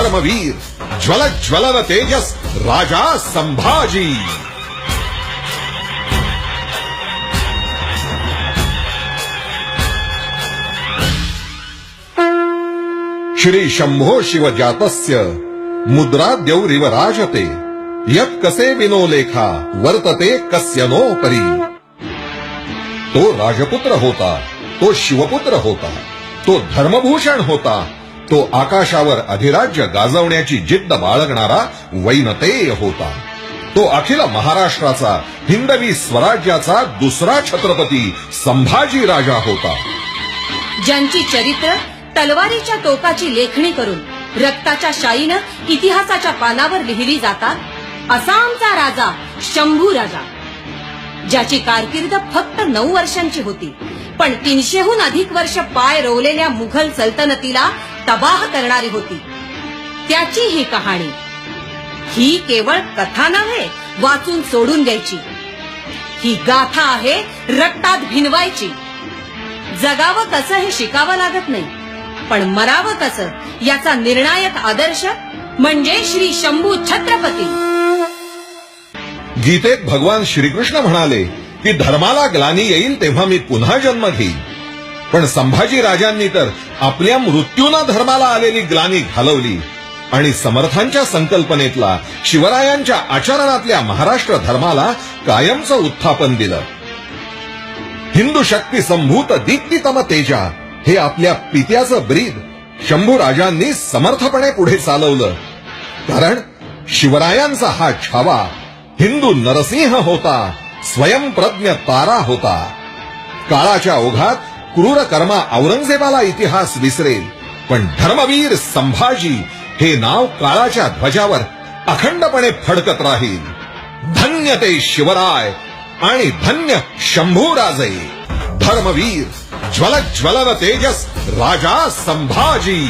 धर्मवीर ज्वल ज्वलन तेजस राजा संभाजी. श्री शंभो शिव जातस्य मुद्रा द्यौरिव राजते यत कसे विनो लेखा वर्तते कस्य नो परी. तो राजपुत्र होता, तो शिवपुत्र होता, तो धर्मभूषण होता, तो आकाशावर अधिराज्य गाजवण्याची जिद्द बाळगणारा वैनतेय होता. तो अखिल महाराष्ट्राचा हिंदवी स्वराज्याचा दुसरा छत्रपती संभाजी राजा होता. ज्यांची चरित्र तलवारीच्या टोकाची लेखणी करून रक्ताच्या शाईनं इतिहासाच्या पानावर लिहिली जातात, असा आमचा राजा शंभू राजा. ज्याची कारकीर्द फक्त 9 वर्षांची होती, पण 300हून अधिक वर्ष पाय रोवलेल्या मुघल सल्तनतीला तबाह करणारी होती. त्याची ही कहाणी, ही केवळ कथा नव्हे वाचून सोडून द्यायची. ही गाथा आहे रक्तात भिनवायची. जगावं कसं हे शिकावं लागत नाही, पण मरावं कसं याचा निर्णायक आदर्श म्हणजे श्री शंभू छत्रपती. गीतेत भगवान श्रीकृष्ण म्हणाले की धर्माला ग्लानी येईल तेव्हा मी पुन्हा जन्म घेईन. पण संभाजी राजांनी तर आपल्या मृत्यूनं धर्माला आलेली ग्लानी घालवली आणि समर्थांच्या संकल्पनेतला शिवरायांच्या आचरणातल्या महाराष्ट्र धर्माला कायमचं उत्थापन दिलं. हिंदू शक्ती संभूत दीप्तितम तेजा हे आपल्या पित्याचं ब्रीद शंभू राजांनी समर्थपणे पुढे चालवलं. कारण शिवरायांचा हा छावा हिंदू नरसिंह होता, स्वयंप्रज्ञ तारा होता. काळाच्या ओघात क्रूर कर्मा औरंगजेबाला इतिहास विसरेल, पण धर्मवीर संभाजी हे नाव काळाच्या ध्वजावर अखंडपणे फडकत राहील. धन्य ते शिवराय आणि धन्य शंभूराजे. धर्मवीर ज्वल ज्वलन तेजस राजा संभाजी.